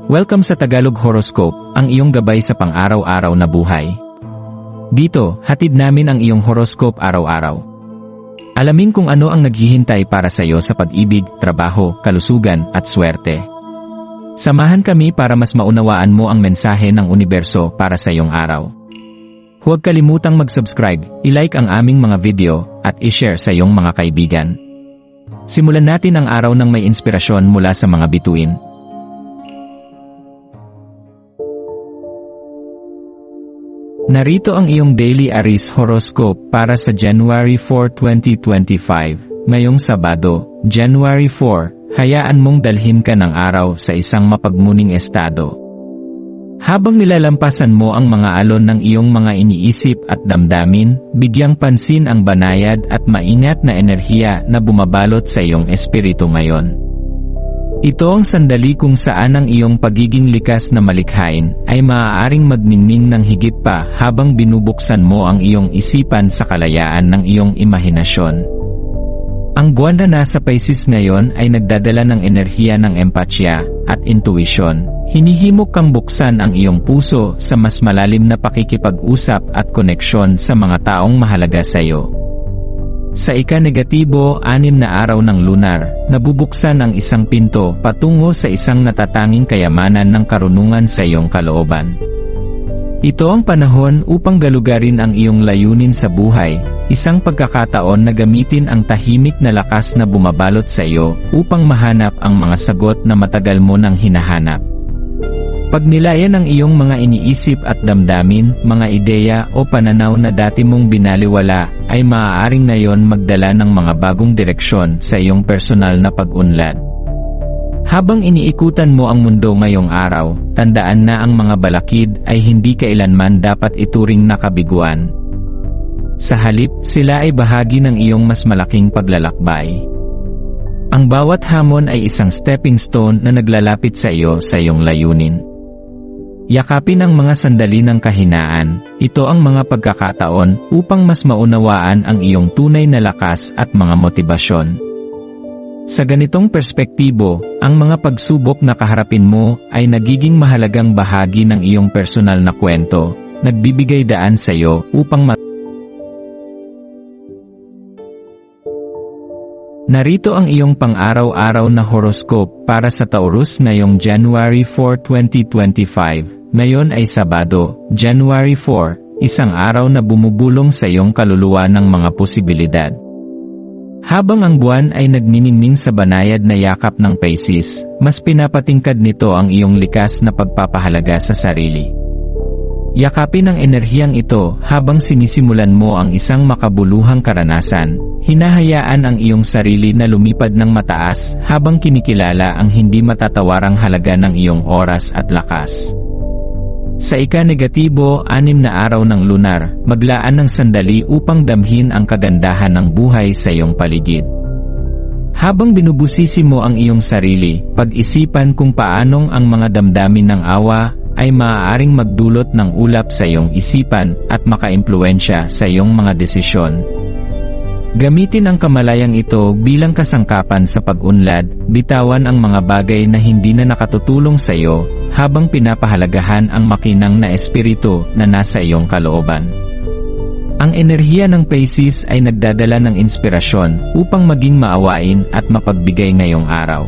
Welcome sa Tagalog Horoscope, ang iyong gabay sa pang-araw-araw na buhay. Dito, hatid namin ang iyong horoscope araw-araw. Alamin kung ano ang naghihintay para sa iyo sa pag-ibig, trabaho, kalusugan, at swerte. Samahan kami para mas maunawaan mo ang mensahe ng universo para sa iyong araw. Huwag kalimutang mag-subscribe, i-like ang aming mga video, at i-share sa iyong mga kaibigan. Simulan natin ang araw ng may inspirasyon mula sa mga bituin. Narito ang iyong Daily Aries Horoscope para sa January 4, 2025. Ngayong Sabado, January 4, hayaan mong dalhin ka ng araw sa isang mapagmuning estado. Habang nilalampasan mo ang mga alon ng iyong mga iniisip at damdamin, bigyang pansin ang banayad at maingat na enerhiya na bumabalot sa iyong espiritu ngayon. Ito ang sandali kung saan ang iyong pagiging likas na malikhain ay maaaring magningning ng higit pa habang binubuksan mo ang iyong isipan sa kalayaan ng iyong imahinasyon. Ang buwan na nasa Pisces ngayon ay nagdadala ng enerhiya ng empatya at intuition. Hinihimok kang buksan ang iyong puso sa mas malalim na pakikipag-usap at koneksyon sa mga taong mahalaga sa iyo. Sa ika-negatibo, 6 na araw ng lunar, nabubuksan ang isang pinto patungo sa isang natatanging kayamanan ng karunungan sa iyong kalooban. Ito ang panahon upang galugarin ang iyong layunin sa buhay, isang pagkakataon na gamitin ang tahimik na lakas na bumabalot sa iyo upang mahanap ang mga sagot na matagal mo nang hinahanap. Pagnilayan ang iyong mga iniisip at damdamin, mga ideya o pananaw na dati mong binaliwala, ay maaaring ngayon magdala ng mga bagong direksyon sa iyong personal na pag-unlad. Habang iniikutan mo ang mundo ngayong araw, tandaan na ang mga balakid ay hindi kailanman dapat ituring na kabiguan. Sa halip, sila ay bahagi ng iyong mas malaking paglalakbay. Ang bawat hamon ay isang stepping stone na naglalapit sa iyo sa iyong layunin. Yakapin ang mga sandali ng kahinaan, ito ang mga pagkakataon upang mas maunawaan ang iyong tunay na lakas at mga motibasyon. Sa ganitong perspektibo, ang mga pagsubok na kaharapin mo ay nagiging mahalagang bahagi ng iyong personal na kwento, nagbibigay daan sa iyo upang Narito ang iyong pang-araw-araw na horoscope para sa Taurus ngayong January 4, 2025. Ngayon ay Sabado, January 4, isang araw na bumubulong sa iyong kaluluwa ng mga posibilidad. Habang ang buwan ay nagniningning sa banayad na yakap ng Pisces, mas pinapatingkad nito ang iyong likas na pagpapahalaga sa sarili. Yakapin ang enerhiyang ito habang sinisimulan mo ang isang makabuluhang karanasan. Hinahayaan ang iyong sarili na lumipad ng mataas habang kinikilala ang hindi matatawarang halaga ng iyong oras at lakas. Sa ika-negatibo, 6 na araw ng lunar, maglaan ng sandali upang damhin ang kagandahan ng buhay sa iyong paligid. Habang binubusisi mo ang iyong sarili, pag-isipan kung paanong ang mga damdamin ng awa ay maaaring magdulot ng ulap sa iyong isipan at makaimpluwensya sa iyong mga desisyon. Gamitin ang kamalayang ito bilang kasangkapan sa pag-unlad, bitawan ang mga bagay na hindi na nakatutulong sa iyo, habang pinapahalagahan ang makinang na espiritu na nasa iyong kalooban. Ang enerhiya ng Pisces ay nagdadala ng inspirasyon upang maging maawain at mapagbigay ngayong araw.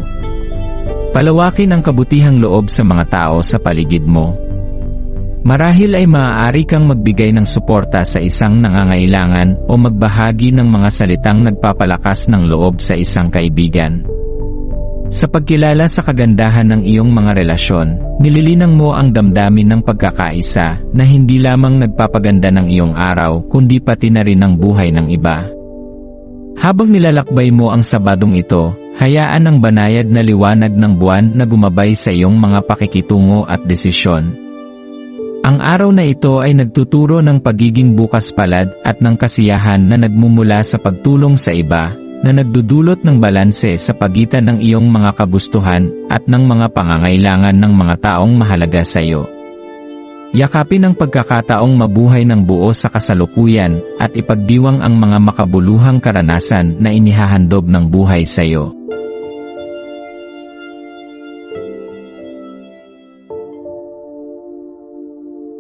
Palawakin ang kabutihang loob sa mga tao sa paligid mo. Marahil ay maaari kang magbigay ng suporta sa isang nangangailangan o magbahagi ng mga salitang nagpapalakas ng loob sa isang kaibigan. Sa pagkilala sa kagandahan ng iyong mga relasyon, nililinang mo ang damdamin ng pagkakaisa na hindi lamang nagpapaganda ng iyong araw kundi pati na rin ang buhay ng iba. Habang nilalakbay mo ang Sabadong ito, hayaan ang banayad na liwanag ng buwan na gumabay sa iyong mga pakikitungo at desisyon. Ang araw na ito ay nagtuturo ng pagiging bukas palad at ng kasiyahan na nagmumula sa pagtulong sa iba, na nagdudulot ng balanse sa pagitan ng iyong mga kagustuhan at ng mga pangangailangan ng mga taong mahalaga sa iyo. Yakapin ang pagkakataong mabuhay ng buo sa kasalukuyan at ipagdiwang ang mga makabuluhang karanasan na inihahandog ng buhay sa iyo.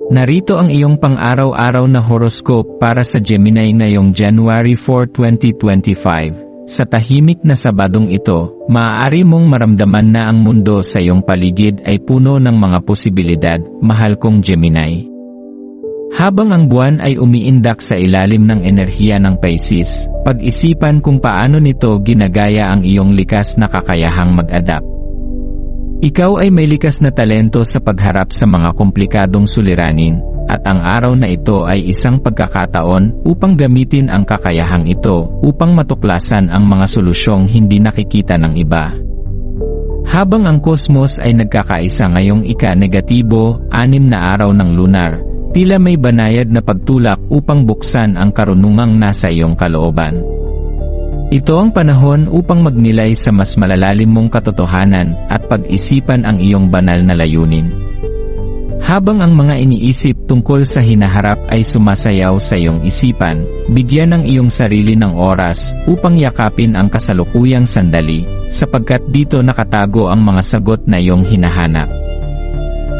Narito ang iyong pang-araw-araw na horoscope para sa Gemini ngayong January 4, 2025. Sa tahimik na Sabadong ito, maaari mong maramdaman na ang mundo sa iyong paligid ay puno ng mga posibilidad, mahal kong Gemini. Habang ang buwan ay umiindak sa ilalim ng enerhiya ng Pisces, pag-isipan kung paano nito ginagaya ang iyong likas na kakayahang mag-adapt. Ikaw ay may likas na talento sa pagharap sa mga komplikadong suliranin, at ang araw na ito ay isang pagkakataon upang gamitin ang kakayahang ito upang matuklasan ang mga solusyong hindi nakikita ng iba. Habang ang kosmos ay nagkakaisa ngayong ika-negatibo, 6 na araw ng lunar, tila may banayad na pagtulak upang buksan ang karunungang nasa iyong kalooban. Ito ang panahon upang magnilay sa mas malalalim mong katotohanan at pag-isipan ang iyong banal na layunin. Habang ang mga iniisip tungkol sa hinaharap ay sumasayaw sa iyong isipan, bigyan ng iyong sarili ng oras upang yakapin ang kasalukuyang sandali, sapagkat dito nakatago ang mga sagot na iyong hinahanap.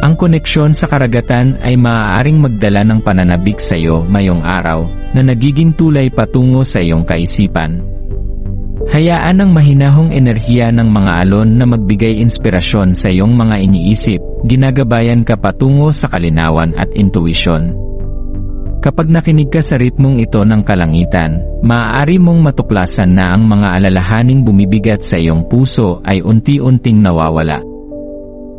Ang koneksyon sa karagatan ay maaaring magdala ng pananabik sa iyo ngayong araw na nagiging tulay patungo sa iyong kaisipan. Hayaan ang mahinahong enerhiya ng mga alon na magbigay inspirasyon sa iyong mga iniisip, ginagabayan ka patungo sa kalinawan at intuisyon. Kapag nakinig ka sa ritmong ito ng kalangitan, maaari mong matuklasan na ang mga alalahaning bumibigat sa iyong puso ay unti-unting nawawala.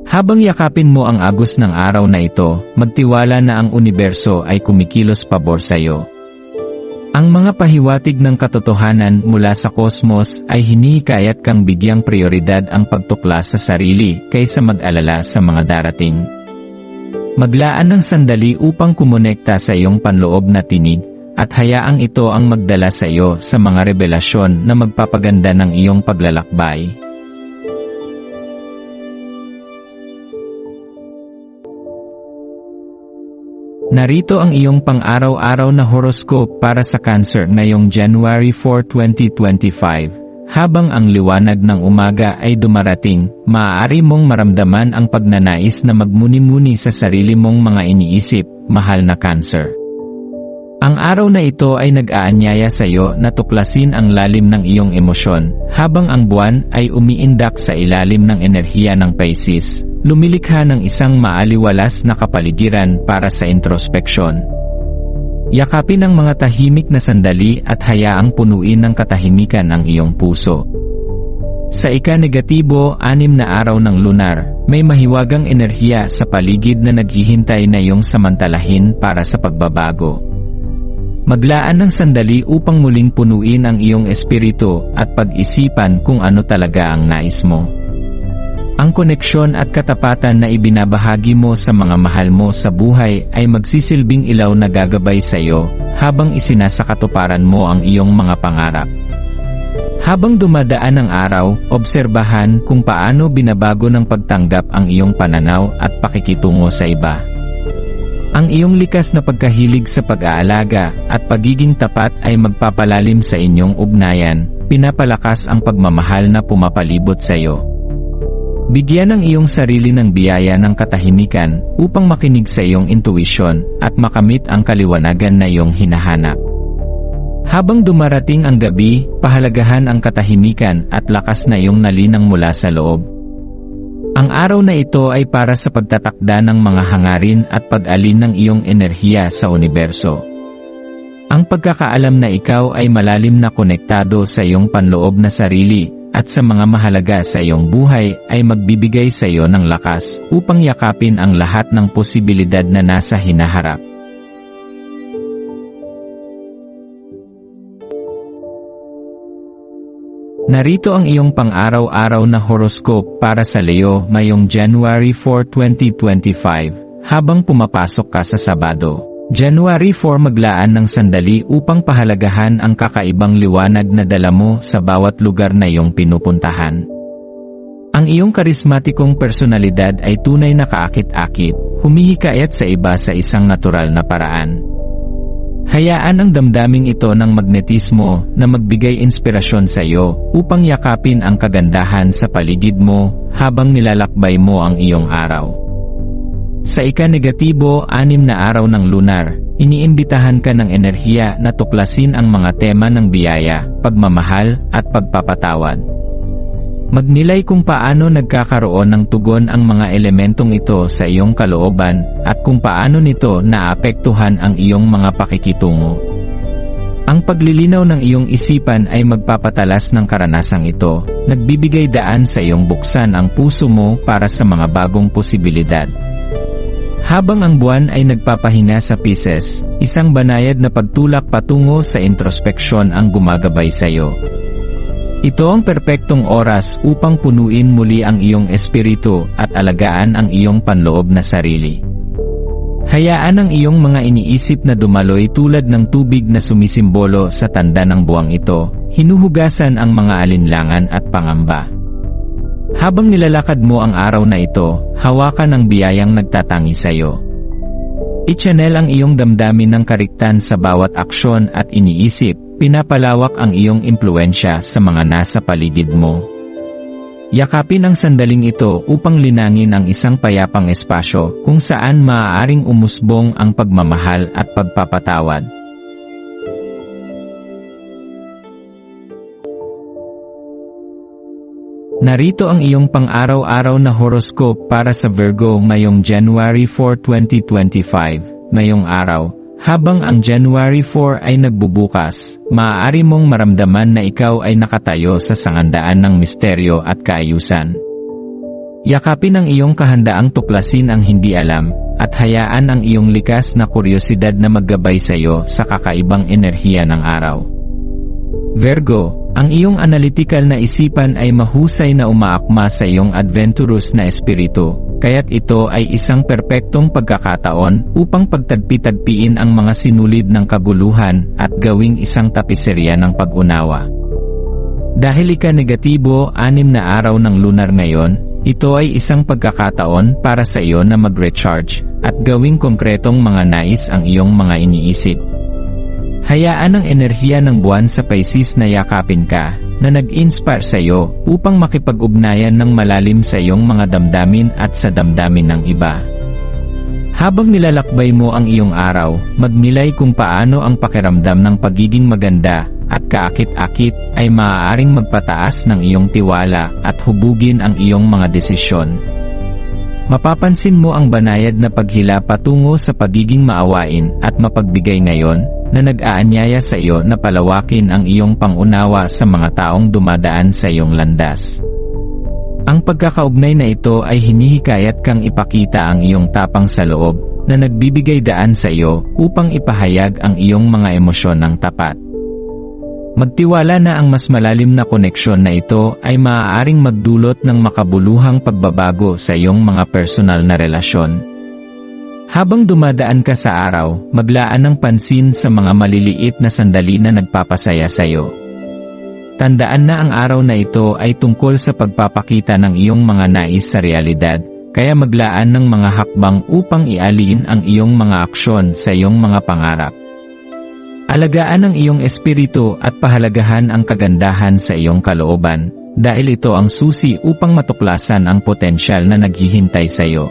Habang yakapin mo ang agos ng araw na ito, magtiwala na ang universo ay kumikilos pabor sa iyo. Ang mga pahiwatig ng katotohanan mula sa kosmos ay hinihikayat kang bigyang prioridad ang pagtuklas sa sarili kaysa mag-alala sa mga darating. Maglaan ng sandali upang kumonekta sa iyong panloob na tinig, at hayaang ito ang magdala sa iyo sa mga revelasyon na magpapaganda ng iyong paglalakbay. Narito ang iyong pang-araw-araw na horoscope para sa Cancer ngayong January 4, 2025. Habang ang liwanag ng umaga ay dumarating, maaari mong maramdaman ang pagnanais na magmuni-muni sa sarili mong mga iniisip, mahal na Cancer. Ang araw na ito ay nag-aanyaya sa iyo na tuklasin ang lalim ng iyong emosyon, habang ang buwan ay umiindak sa ilalim ng enerhiya ng Pisces. Lumilikha ng isang maaliwalas na kapaligiran para sa introspeksyon. Yakapin ang mga tahimik na sandali at hayaang punuin ng katahimikan ang iyong puso. Sa ika-negatibo, 6 na araw ng lunar, may mahiwagang enerhiya sa paligid na naghihintay na iyong samantalahin para sa pagbabago. Maglaan ng sandali upang muling punuin ang iyong espiritu at pag-isipan kung ano talaga ang nais mo. Ang koneksyon at katapatan na ibinabahagi mo sa mga mahal mo sa buhay ay magsisilbing ilaw na gagabay sa iyo habang isinasakatuparan mo ang iyong mga pangarap. Habang dumadaan ang araw, obserbahan kung paano binabago ng pagtanggap ang iyong pananaw at pakikitungo sa iba. Ang iyong likas na pagkahilig sa pag-aalaga at pagiging tapat ay magpapalalim sa inyong ugnayan, pinapalakas ang pagmamahal na pumapalibot sa iyo. Bigyan ang iyong sarili ng biyaya ng katahimikan upang makinig sa iyong intuisyon at makamit ang kaliwanagan na iyong hinahanap. Habang dumarating ang gabi, pahalagahan ang katahimikan at lakas na iyong nalinang mula sa loob. Ang araw na ito ay para sa pagtatakda ng mga hangarin at pag-alin ng iyong enerhiya sa universo. Ang pagkakaalam na ikaw ay malalim na konektado sa iyong panloob na sarili at sa mga mahalaga sa iyong buhay ay magbibigay sa iyo ng lakas upang yakapin ang lahat ng posibilidad na nasa hinaharap. Narito ang iyong pang-araw-araw na horoscope para sa Leo ngayong January 4, 2025. Habang pumapasok ka sa Sabado, January 4, maglaan ng sandali upang pahalagahan ang kakaibang liwanag na dala mo sa bawat lugar na iyong pinupuntahan. Ang iyong karismatikong personalidad ay tunay na kaakit-akit, humihikayat sa iba sa isang natural na paraan. Hayaan ang damdaming ito ng magnetismo na magbigay inspirasyon sa iyo upang yakapin ang kagandahan sa paligid mo habang nilalakbay mo ang iyong araw. Sa ika-negatibo, 6 na araw ng lunar, iniimbitahan ka ng enerhiya na tuklasin ang mga tema ng biyaya, pagmamahal, at pagpapatawad. Magnilay kung paano nagkakaroon ng tugon ang mga elementong ito sa iyong kalooban, at kung paano nito naapektuhan ang iyong mga pakikitungo. Ang paglilinaw ng iyong isipan ay magpapatalas ng karanasang ito, nagbibigay daan sa iyong buksan ang puso mo para sa mga bagong posibilidad. Habang ang buwan ay nagpapahina sa Pisces, isang banayad na pagtulak patungo sa introspeksyon ang gumagabay sa iyo. Ito ang perpektong oras upang punuin muli ang iyong espiritu at alagaan ang iyong panloob na sarili. Hayaan ang iyong mga iniisip na dumaloy tulad ng tubig na sumisimbolo sa tanda ng buwang ito, hinuhugasan ang mga alinlangan at pangamba. Habang nilalakad mo ang araw na ito, hawakan ang biyayang nagtatangi sa iyo. I-channel ang iyong damdamin ng kariktan sa bawat aksyon at iniisip, pinapalawak ang iyong impluensya sa mga nasa paligid mo. Yakapin ang sandaling ito upang linangin ang isang payapang espasyo kung saan maaaring umusbong ang pagmamahal at pagpapatawad. Narito ang iyong pang-araw-araw na horoscope para sa Virgo ngayong January 4, 2025. Ngayong araw, habang ang January 4 ay nagbubukas, maaari mong maramdaman na ikaw ay nakatayo sa sangandaan ng misteryo at kaayusan. Yakapin ang iyong kahandaang tuklasin ang hindi alam, at hayaan ang iyong likas na kuryosidad na maggabay sa iyo sa kakaibang enerhiya ng araw. Virgo, ang iyong analytical na isipan ay mahusay na umaakma sa iyong adventurous na espiritu, kaya't ito ay isang perpektong pagkakataon upang pagtagpi-tagpiin ang mga sinulid ng kaguluhan at gawing isang tapiserya ng pag-unawa. Dahil ika-negatibo, 6 na araw ng lunar ngayon, ito ay isang pagkakataon para sa iyo na mag-recharge at gawing konkretong mga nais ang iyong mga iniisip. Hayaan ang enerhiya ng buwan sa Pisces na yakapin ka, na nag-inspire sa iyo upang makipag-ugnayan ng malalim sa iyong mga damdamin at sa damdamin ng iba. Habang nilalakbay mo ang iyong araw, magnilay kung paano ang pakiramdam ng pagiging maganda at kaakit-akit ay maaaring magpataas ng iyong tiwala at hubugin ang iyong mga desisyon. Mapapansin mo ang banayad na paghila patungo sa pagiging maawain at mapagbigay ngayon, na nag-aanyaya sa iyo na palawakin ang iyong pangunawa sa mga taong dumadaan sa iyong landas. Ang pagkakaugnay na ito ay hinihikayat kang ipakita ang iyong tapang sa loob, na nagbibigay daan sa iyo upang ipahayag ang iyong mga emosyon ng tapat. Magtiwala na ang mas malalim na koneksyon na ito ay maaaring magdulot ng makabuluhang pagbabago sa iyong mga personal na relasyon. Habang dumadaan ka sa araw, maglaan ng pansin sa mga maliliit na sandali na nagpapasaya sa iyo. Tandaan na ang araw na ito ay tungkol sa pagpapakita ng iyong mga nais sa realidad, kaya maglaan ng mga hakbang upang ialin ang iyong mga aksyon sa iyong mga pangarap. Alagaan ang iyong espiritu at pahalagahan ang kagandahan sa iyong kalooban, dahil ito ang susi upang matuklasan ang potensyal na naghihintay sa iyo.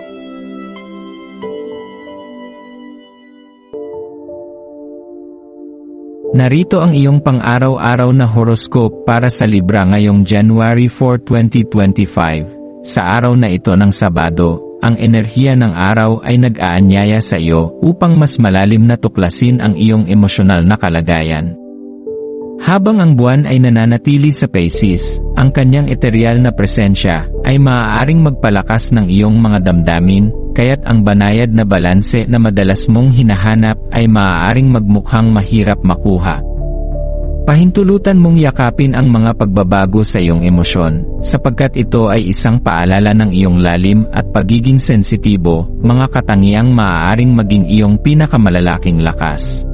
Narito ang iyong pang-araw-araw na horoscope para sa Libra ngayong January 4, 2025. Sa araw na ito ng Sabado, ang enerhiya ng araw ay nag-aanyaya sa iyo upang mas malalim na tuklasin ang iyong emosyonal na kalagayan. Habang ang buwan ay nananatili sa Pisces, ang kanyang ethereal na presensya ay maaaring magpalakas ng iyong mga damdamin, kaya't ang banayad na balanse na madalas mong hinahanap ay maaaring magmukhang mahirap makuha. Pahintulutan mong yakapin ang mga pagbabago sa iyong emosyon, sapagkat ito ay isang paalala ng iyong lalim at pagiging sensitibo, mga katangiang maaaring maging iyong pinakamalalaking lakas.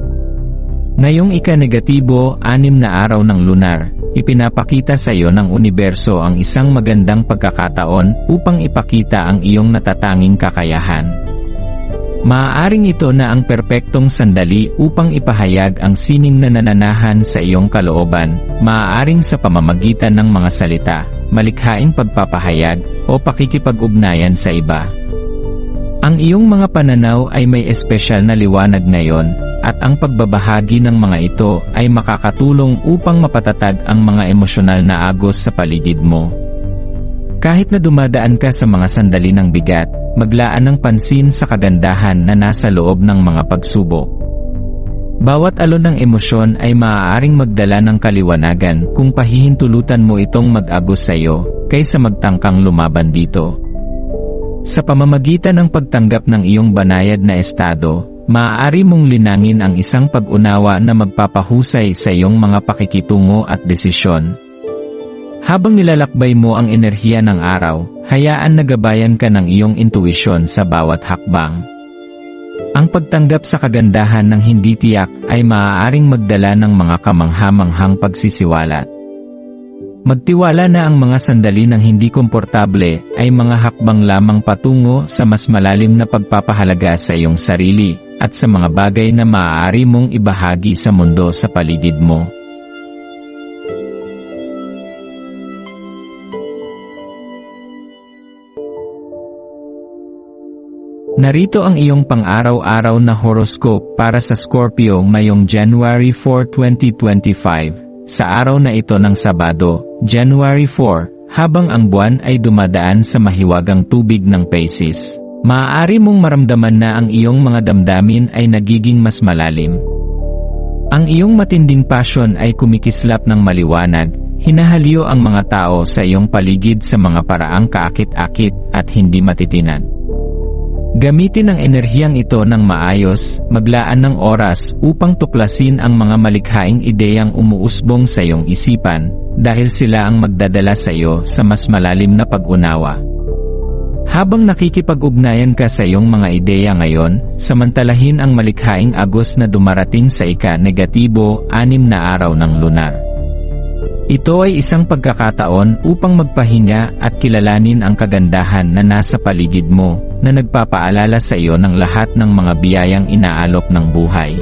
Ngayong ika-negatibo, 6 na araw ng lunar, ipinapakita sa iyo ng universo ang isang magandang pagkakataon upang ipakita ang iyong natatanging kakayahan. Maaaring ito na ang perpektong sandali upang ipahayag ang sining na nananahan sa iyong kalooban, maaaring sa pamamagitan ng mga salita, malikhaing pagpapahayag, o pakikipag-ugnayan sa iba. Ang iyong mga pananaw ay may espesyal na liwanag ngayon, at ang pagbabahagi ng mga ito ay makakatulong upang mapatatag ang mga emosyonal na agos sa paligid mo. Kahit na dumadaan ka sa mga sandali ng bigat, maglaan ng pansin sa kagandahan na nasa loob ng mga pagsubok. Bawat alon ng emosyon ay maaaring magdala ng kaliwanagan kung pahihintulutan mo itong mag-agos sa iyo, kaysa magtangkang lumaban dito. Sa pamamagitan ng pagtanggap ng iyong banayad na estado, maaari mong linangin ang isang pag-unawa na magpapahusay sa iyong mga pakikitungo at desisyon. Habang nilalakbay mo ang enerhiya ng araw, hayaan na gabayan ka ng iyong intuisyon sa bawat hakbang. Ang pagtanggap sa kagandahan ng hindi tiyak ay maaaring magdala ng mga kamangha-manghang pagsisiwalat. Magtiwala na ang mga sandali ng hindi komportable ay mga hakbang lamang patungo sa mas malalim na pagpapahalaga sa iyong sarili at sa mga bagay na maaari mong ibahagi sa mundo sa paligid mo. Narito ang iyong pang-araw-araw na horoscope para sa Scorpio ngayong January 4, 2025. Sa araw na ito ng Sabado, January 4, habang ang buwan ay dumadaan sa mahiwagang tubig ng Pisces, maaari mong maramdaman na ang iyong mga damdamin ay nagiging mas malalim. Ang iyong matinding passion ay kumikislap ng maliwanag, hinahalyo ang mga tao sa iyong paligid sa mga paraang kaakit-akit at hindi matitinan. Gamitin ang enerhiyang ito ng maayos, maglaan ng oras upang tuklasin ang mga malikhaing ideyang umuusbong sa iyong isipan, dahil sila ang magdadala sa iyo sa mas malalim na pag-unawa. Habang nakikipag-ugnayan ka sa iyong mga ideya ngayon, samantalahin ang malikhaing agos na dumarating sa ika-negatibo 6 na araw ng lunar. Ito ay isang pagkakataon upang magpahinga at kilalanin ang kagandahan na nasa paligid mo, na nagpapaalala sa iyo ng lahat ng mga biyayang inaalok ng buhay.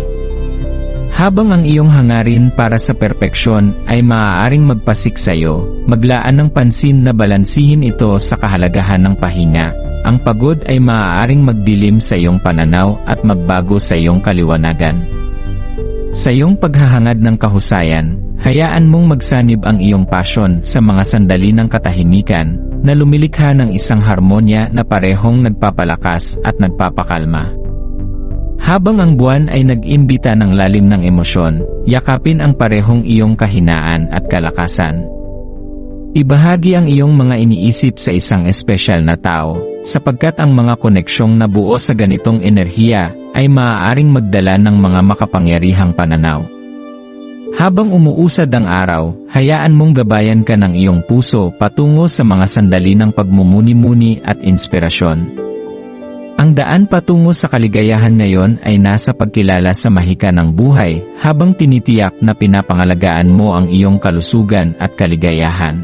Habang ang iyong hangarin para sa perpeksyon ay maaaring magpasik sa iyo, maglaan ng pansin na balansihin ito sa kahalagahan ng pahinga. Ang pagod ay maaaring magdilim sa iyong pananaw at magbago sa iyong kaliwanagan. Sa iyong paghahangad ng kahusayan, hayaan mong magsanib ang iyong pasyon sa mga sandali ng katahimikan, na lumilikha ng isang harmonya na parehong nagpapalakas at nagpapakalma. Habang ang buwan ay nag-imbita ng lalim ng emosyon, yakapin ang parehong iyong kahinaan at kalakasan. Ibahagi ang iyong mga iniisip sa isang espesyal na tao, sapagkat ang mga koneksyong nabuo sa ganitong enerhiya ay maaaring magdala ng mga makapangyarihang pananaw. Habang umuusad ang araw, hayaan mong gabayan ka ng iyong puso patungo sa mga sandali ng pagmumuni-muni at inspirasyon. Ang daan patungo sa kaligayahan ngayon ay nasa pagkilala sa mahika ng buhay, habang tinitiyak na pinapangalagaan mo ang iyong kalusugan at kaligayahan.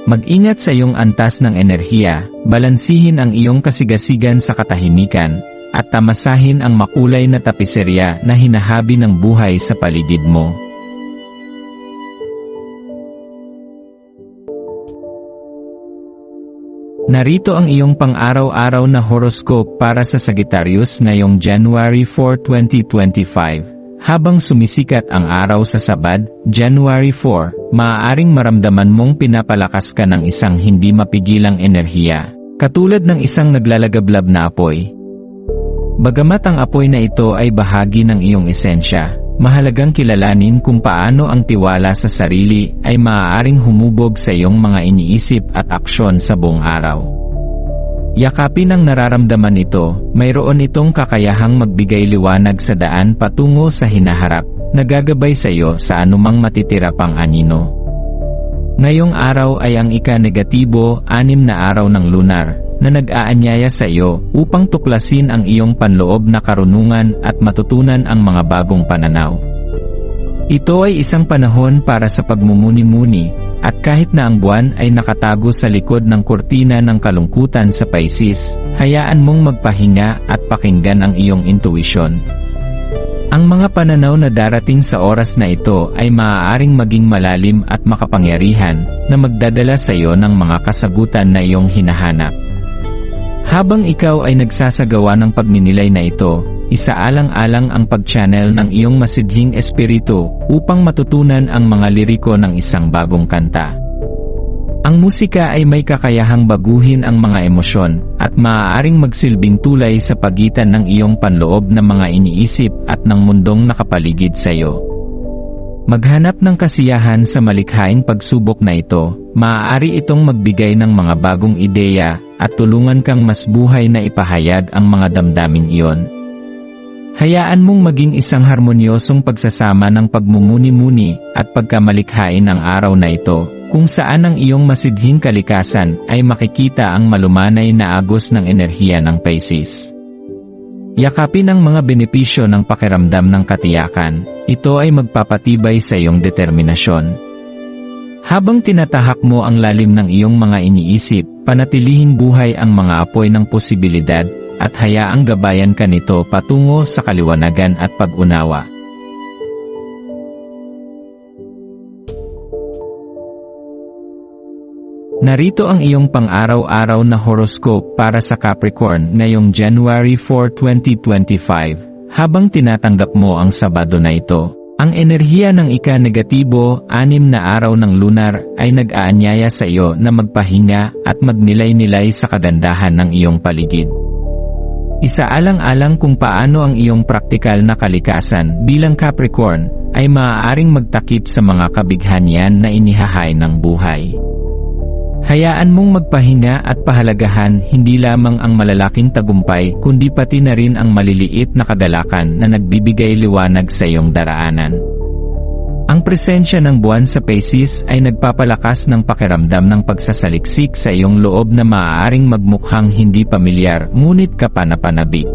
Mag-ingat sa iyong antas ng enerhiya, balansihin ang iyong kasigasigan sa katahimikan, at tamasahin ang makulay na tapiserya na hinahabi ng buhay sa paligid mo. Narito ang iyong pang-araw-araw na horoscope para sa Sagittarius ngayong January 4, 2025. Habang sumisikat ang araw sa Sabad, January 4, maaaring maramdaman mong pinapalakas ka ng isang hindi mapigilang enerhiya, katulad ng isang naglalagablab na apoy. Bagamat ang apoy na ito ay bahagi ng iyong esensya, mahalagang kilalanin kung paano ang tiwala sa sarili ay maaaring humubog sa iyong mga iniisip at aksyon sa buong araw. Yakapin ang nararamdaman ito, mayroon itong kakayahang magbigay liwanag sa daan patungo sa hinaharap, nagagabay sa iyo sa anumang matitira pang anino. Ngayong araw ay ang ika-negatibo 6 na araw ng lunar, na nag-aanyaya sa iyo upang tuklasin ang iyong panloob na karunungan at matutunan ang mga bagong pananaw. Ito ay isang panahon para sa pagmumuni-muni, at kahit na ang buwan ay nakatago sa likod ng kurtina ng kalungkutan sa Pisces, hayaan mong magpahinga at pakinggan ang iyong intuisyon. Ang mga pananaw na darating sa oras na ito ay maaaring maging malalim at makapangyarihan, na magdadala sa iyo ng mga kasagutan na iyong hinahanap. Habang ikaw ay nagsasagawa ng pagninilay na ito, isaalang-alang ang pag-channel ng iyong masidhing espiritu upang matutunan ang mga liriko ng isang bagong kanta. Ang musika ay may kakayahang baguhin ang mga emosyon at maaaring magsilbing tulay sa pagitan ng iyong panloob na mga iniisip at ng mundong nakapaligid sa iyo. Maghanap ng kasiyahan sa malikhaing pagsubok na ito, maaari itong magbigay ng mga bagong ideya at tulungan kang mas buhay na ipahayag ang mga damdaming iyon. Hayaan mong maging isang harmonyosong pagsasama ng pagmumuni-muni at pagkamalikhain ang araw na ito, kung saan ang iyong masidhing kalikasan ay makikita ang malumanay na agos ng enerhiya ng Pisces. Yakapin ang mga benepisyo ng pakiramdam ng katiyakan, ito ay magpapatibay sa iyong determinasyon. Habang tinatahak mo ang lalim ng iyong mga iniisip, panatilihing buhay ang mga apoy ng posibilidad, at hayaang gabayan ka nito patungo sa kaliwanagan at pag-unawa. Narito ang iyong pang-araw-araw na horoscope para sa Capricorn ngayong January 4, 2025. Habang tinatanggap mo ang Sabado na ito, ang enerhiya ng ika-negatibo, 6 na araw ng lunar ay nag-aanyaya sa iyo na magpahinga at magnilay-nilay sa kagandahan ng iyong paligid. Isaalang-alang kung paano ang iyong praktikal na kalikasan bilang Capricorn ay maaaring magtakip sa mga kabighanian na inihahay ng buhay. Hayaan mong magpahinga at pahalagahan hindi lamang ang malalaking tagumpay kundi pati na rin ang maliliit na kagalakan na nagbibigay liwanag sa iyong daraanan. Ang presensya ng buwan sa Pisces ay nagpapalakas ng pakiramdam ng pagsasaliksik sa iyong loob na maaaring magmukhang hindi pamilyar ngunit kapanapanabik.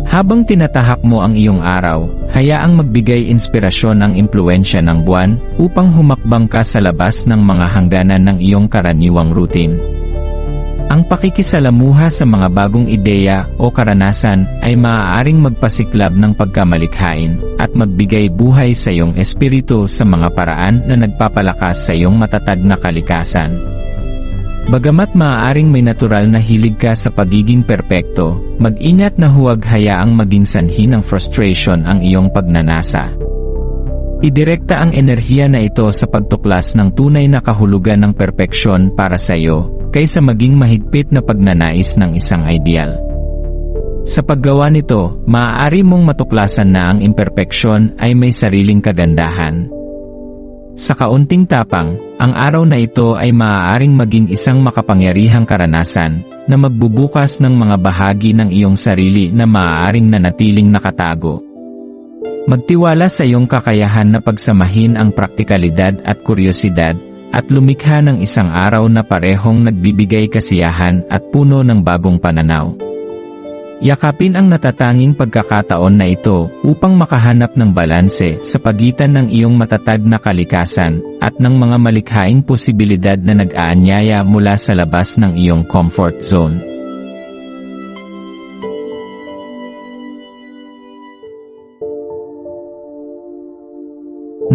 Habang tinatahak mo ang iyong araw, hayaang magbigay inspirasyon ang impluensya ng buwan upang humakbang ka sa labas ng mga hangganan ng iyong karaniwang routine. Ang pakikisalamuha sa mga bagong ideya o karanasan ay maaaring magpasiklab ng pagkamalikhain at magbigay buhay sa iyong espiritu sa mga paraan na nagpapalakas sa iyong matatag na kalikasan. Bagamat maaaring may natural na hilig ka sa pagiging perpekto, mag-ingat na huwag hayaang maging sanhi ng frustration ang iyong pagnanasa. Idirekta ang enerhiya na ito sa pagtuklas ng tunay na kahulugan ng perpeksyon para sa iyo, kaysa maging mahigpit na pagnanais ng isang ideal. Sa paggawa nito, maaari mong matuklasan na ang imperpeksyon ay may sariling kagandahan. Sa kaunting tapang, ang araw na ito ay maaaring maging isang makapangyarihang karanasan na magbubukas ng mga bahagi ng iyong sarili na maaaring nanatiling nakatago. Magtiwala sa iyong kakayahan na pagsamahin ang praktikalidad at kuryosidad at lumikha ng isang araw na parehong nagbibigay kasiyahan at puno ng bagong pananaw. Yakapin ang natatanging pagkakataon na ito upang makahanap ng balanse sa pagitan ng iyong matatag na kalikasan at ng mga malikhaing posibilidad na nag-aanyaya mula sa labas ng iyong comfort zone.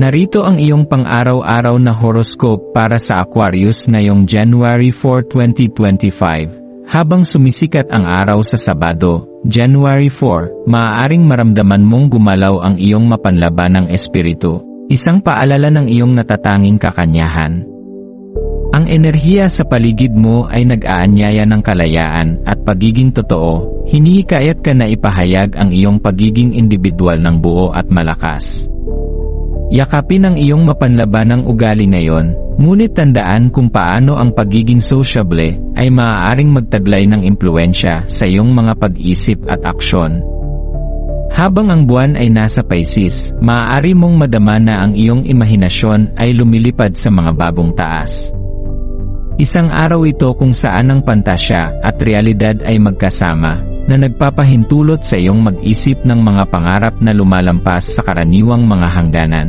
Narito ang iyong pang-araw-araw na horoscope para sa Aquarius ngayong January 4, 2025. Habang sumisikat ang araw sa Sabado, January 4, maaaring maramdaman mong gumalaw ang iyong mapanlabanang espiritu, isang paalala ng iyong natatanging kakanyahan. Ang enerhiya sa paligid mo ay nag-aanyaya ng kalayaan at pagiging totoo, hinihikayat ka na ipahayag ang iyong pagiging individual ng buo at malakas. Yakapin ang iyong mapanlabanang ugali ngayon, ngunit tandaan kung paano ang pagiging sociable ay maaaring magtaglay ng impluensya sa iyong mga pag-isip at aksyon. Habang ang buwan ay nasa Pisces, maaari mong madama na ang iyong imahinasyon ay lumilipad sa mga bagong taas. Isang araw ito kung saan ang pantasya at realidad ay magkasama, na nagpapahintulot sa iyong mag-isip ng mga pangarap na lumalampas sa karaniwang mga hangganan.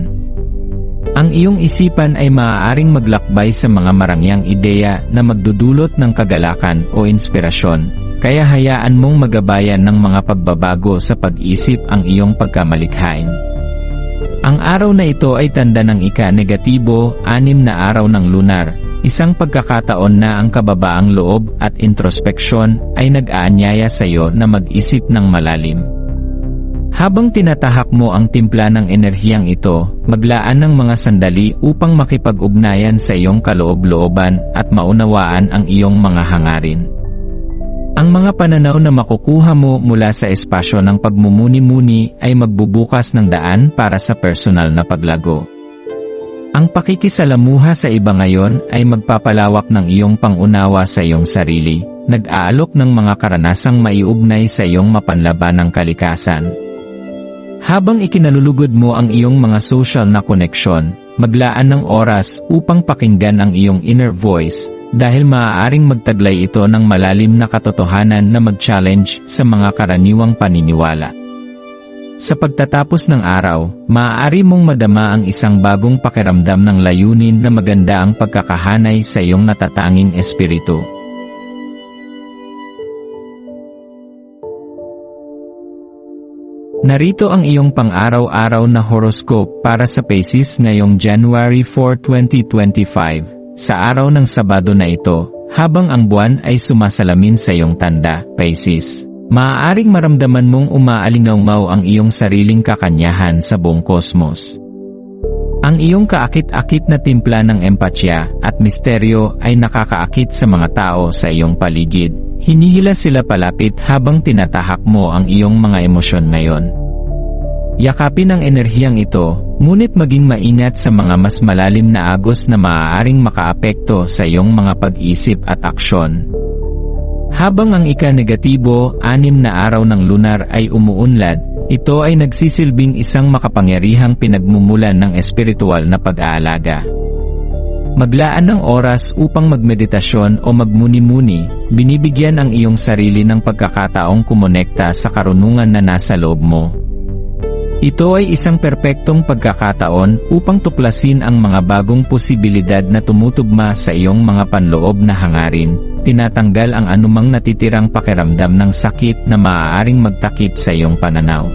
Ang iyong isipan ay maaaring maglakbay sa mga marangyang ideya na magdudulot ng kagalakan o inspirasyon, kaya hayaan mong magabayan ng mga pagbabago sa pag-isip ang iyong pagkamalikhain. Ang araw na ito ay tanda ng ika-negatibo, 6 na araw ng lunar, Isang pagkakataon na ang kababaang loob at introspeksyon ay nag-aanyaya sa iyo na mag-isip ng malalim. Habang tinatahak mo ang timpla ng enerhiyang ito, maglaan ng mga sandali upang makipag-ugnayan sa iyong kaloob-looban at maunawaan ang iyong mga hangarin. Ang mga pananaw na makukuha mo mula sa espasyo ng pagmumuni-muni ay magbubukas ng daan para sa personal na paglago. Ang pakikisalamuha sa iba ngayon ay magpapalawak ng iyong pangunawa sa iyong sarili, nag-aalok ng mga karanasang maiugnay sa iyong mapanlabanang kalikasan. Habang ikinalulugod mo ang iyong mga social na koneksyon, maglaan ng oras upang pakinggan ang iyong inner voice, dahil maaaring magtaglay ito ng malalim na katotohanan na mag-challenge sa mga karaniwang paniniwala. Sa pagtatapos ng araw, maaari mong madama ang isang bagong pakiramdam ng layunin na maganda ang pagkakahanay sa iyong natatanging espiritu. Narito ang iyong pang-araw-araw na horoscope para sa Pisces ngayong January 4, 2025, sa araw ng Sabado na ito, habang ang buwan ay sumasalamin sa iyong tanda, Pisces. Maaaring maramdaman mong umaalingaw ang iyong sariling kakanyahan sa buong kosmos. Ang iyong kaakit-akit na timpla ng empatya at misteryo ay nakakaakit sa mga tao sa iyong paligid. Hinihila sila palapit habang tinatahak mo ang iyong mga emosyon ngayon. Yakapin ang enerhiyang ito, ngunit maging maingat sa mga mas malalim na agos na maaaring makaapekto sa iyong mga pag-isip at aksyon. Habang ang ika-negatibo, 6 na araw ng lunar ay umuunlad, ito ay nagsisilbing isang makapangyarihang pinagmumulan ng espiritual na pag-aalaga. Maglaan ng oras upang magmeditasyon o magmuni-muni, binibigyan ang iyong sarili ng pagkakataong kumonekta sa karunungan na nasa loob mo. Ito ay isang perpektong pagkakataon upang tuklasin ang mga bagong posibilidad na tumutugma sa iyong mga panloob na hangarin. Tinatanggal ang anumang natitirang pakiramdam ng sakit na maaaring magtakip sa iyong pananaw.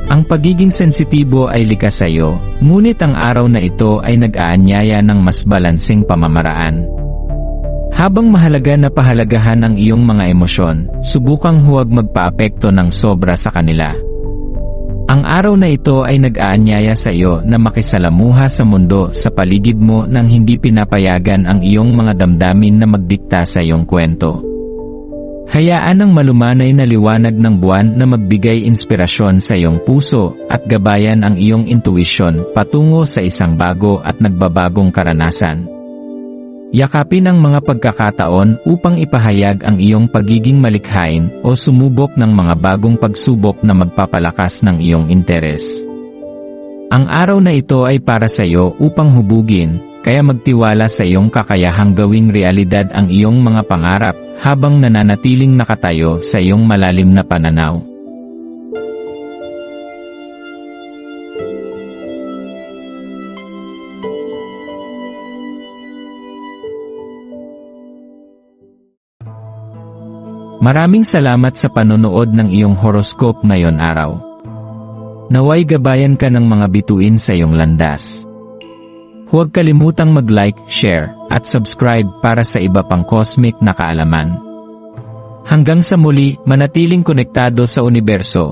Ang pagiging sensitibo ay likas sa iyo, ngunit ang araw na ito ay nag-aanyaya ng mas balanseng pamamaraan. Habang mahalaga na pahalagahan ang iyong mga emosyon, subukang huwag magpaapekto ng sobra sa kanila. Ang araw na ito ay nag-aanyaya sa iyo na makisalamuha sa mundo sa paligid mo nang hindi pinapayagan ang iyong mga damdamin na magdikta sa iyong kwento. Hayaan ang malumanay na liwanag ng buwan na magbigay inspirasyon sa iyong puso at gabayan ang iyong intuisyon patungo sa isang bago at nagbabagong karanasan. Yakapin ang mga pagkakataon upang ipahayag ang iyong pagiging malikhain o sumubok ng mga bagong pagsubok na magpapalakas ng iyong interes. Ang araw na ito ay para sa iyo upang hubugin, kaya magtiwala sa iyong kakayahang gawing realidad ang iyong mga pangarap habang nananatiling nakatayo sa iyong malalim na pananaw. Maraming salamat sa panonood ng iyong horoscope ngayon araw. Naway gabayan ka ng mga bituin sa iyong landas. Huwag kalimutang mag-like, share, at subscribe para sa iba pang cosmic na kaalaman. Hanggang sa muli, manatiling konektado sa universo.